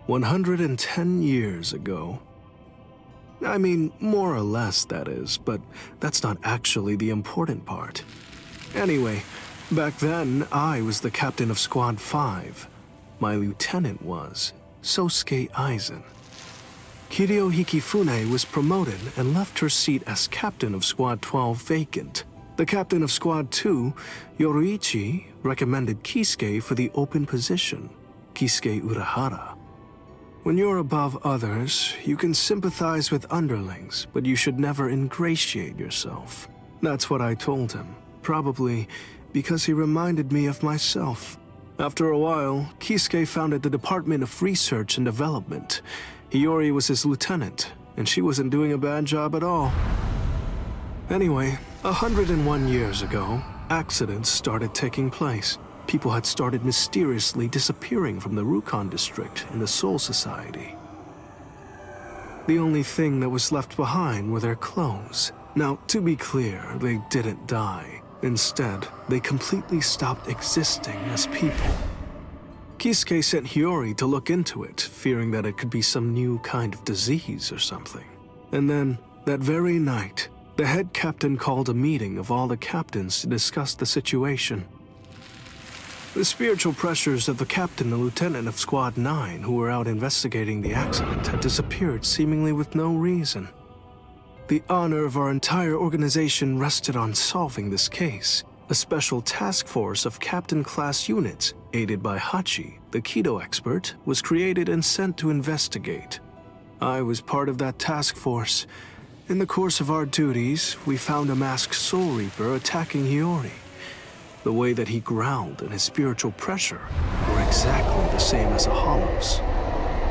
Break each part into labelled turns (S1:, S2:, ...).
S1: 110 years ago. I mean, more or less, that is, but that's not actually the important part. Anyway, back then, I was the captain of Squad 5. My lieutenant was Sosuke Aizen. Kiryo Hikifune was promoted and left her seat as captain of Squad 12 vacant. The captain of Squad 2, Yoruichi, recommended Kisuke for the open position, Kisuke Urahara. When you're above others, you can sympathize with underlings, but you should never ingratiate yourself. That's what I told him, probably because he reminded me of myself. After a while, Kisuke founded the Department of Research and Development. Hiyori was his lieutenant, and she wasn't doing a bad job at all. Anyway, 101 years ago, accidents started taking place. People had started mysteriously disappearing from the Rukon district in the Soul Society. The only thing that was left behind were their clothes. Now, to be clear, they didn't die. Instead, they completely stopped existing as people. Kisuke sent Hiyori to look into it, fearing that it could be some new kind of disease or something. And then, that very night, the head captain called a meeting of all the captains to discuss the situation. The spiritual pressures of the captain and lieutenant of Squad 9 who were out investigating the accident had disappeared seemingly with no reason. The honor of our entire organization rested on solving this case. A special task force of captain-class units, aided by Hachi, the Kido expert, was created and sent to investigate. I was part of that task force. In the course of our duties, we found a masked Soul Reaper attacking Hiyori. The way that he growled and his spiritual pressure were exactly the same as a Hollow's.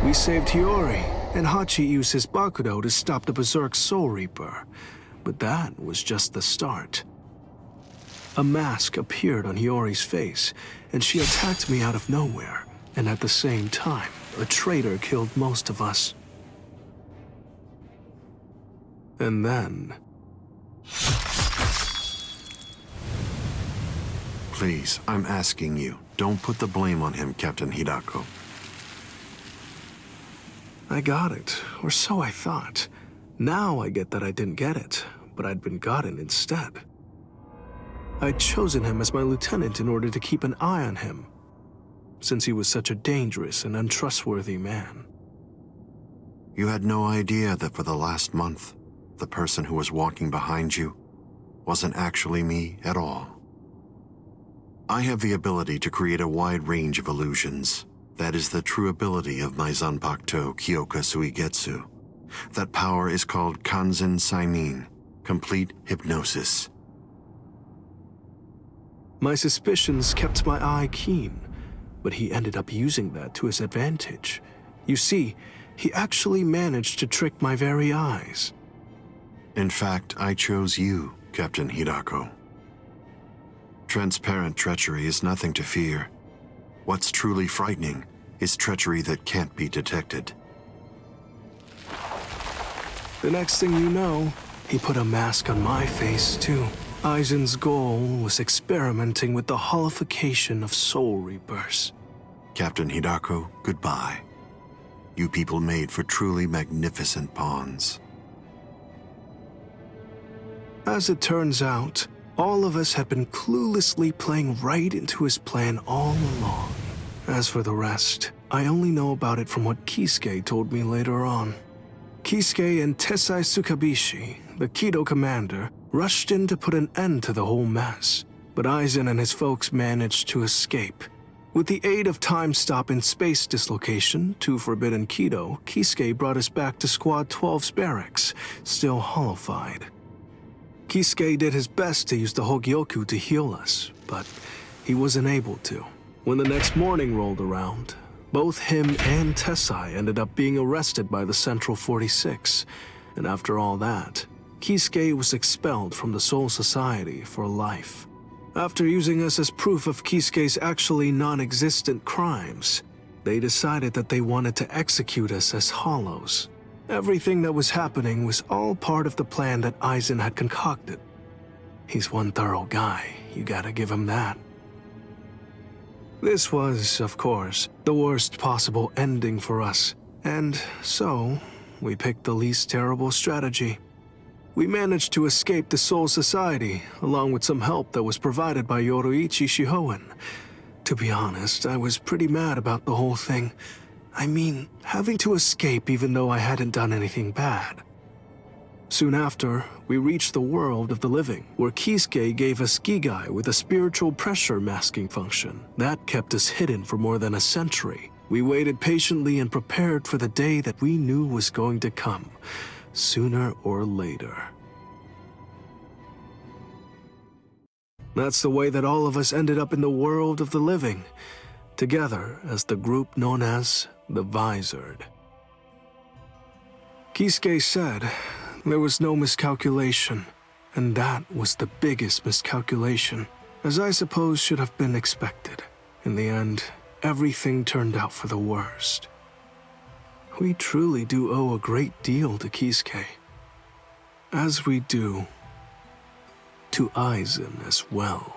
S1: We saved Hiyori, and Hachi used his Bakudo to stop the Berserk Soul Reaper. But that was just the start. A mask appeared on Hiyori's face, and she attacked me out of nowhere, and at the same time, a traitor killed most of us. And then...
S2: Please, I'm asking you, don't put the blame on him, Captain Hidako.
S1: I got it, or so I thought. Now I get that I didn't get it, but I'd been gotten instead. I'd chosen him as my lieutenant in order to keep an eye on him, since he was such a dangerous and untrustworthy man.
S2: You had no idea that for the last month, the person who was walking behind you wasn't actually me at all. I have the ability to create a wide range of illusions. That is the true ability of my Zanpakuto Kyoka Suigetsu. That power is called Kanzen Saimin, complete hypnosis.
S1: My suspicions kept my eye keen, but he ended up using that to his advantage. You see, he actually managed to trick my very eyes.
S2: In fact, I chose you, Captain Hidako. Transparent treachery is nothing to fear. What's truly frightening is treachery that can't be detected.
S1: The next thing you know, he put a mask on my face too. Aizen's goal was experimenting with the holification of Soul Reapers.
S2: Captain Hidako, goodbye. You people made for truly magnificent pawns.
S1: As it turns out, all of us had been cluelessly playing right into his plan all along. As for the rest, I only know about it from what Kisuke told me later on. Kisuke and Tessai Tsukabishi, the Kido commander, rushed in to put an end to the whole mess, but Aizen and his folks managed to escape. With the aid of time stop and space dislocation to Forbidden Kido, Kisuke brought us back to Squad 12's barracks, still hollowified. Kisuke did his best to use the Hogyoku to heal us, but he wasn't able to. When the next morning rolled around, both him and Tessai ended up being arrested by the Central 46, and after all that, Kisuke was expelled from the Soul Society for life. After using us as proof of Kisuke's actually non-existent crimes, they decided that they wanted to execute us as Hollows. Everything that was happening was all part of the plan that Aizen had concocted. He's one thorough guy, you gotta give him that. This was, of course, the worst possible ending for us, and so we picked the least terrible strategy. We managed to escape the Soul Society, along with some help that was provided by Yoruichi Shihoen. To be honest, I was pretty mad about the whole thing. I mean, having to escape even though I hadn't done anything bad. Soon after, we reached the world of the living, where Kisuke gave us Gigai with a spiritual pressure masking function. That kept us hidden for more than a century. We waited patiently and prepared for the day that we knew was going to come, sooner or later. That's the way that all of us ended up in the world of the living, together as the group known as the Visored. Kisuke said there was no miscalculation, and that was the biggest miscalculation, as I suppose should have been expected. In the end, everything turned out for the worst. We truly do owe a great deal to Kisuke, as we do to Aizen as well.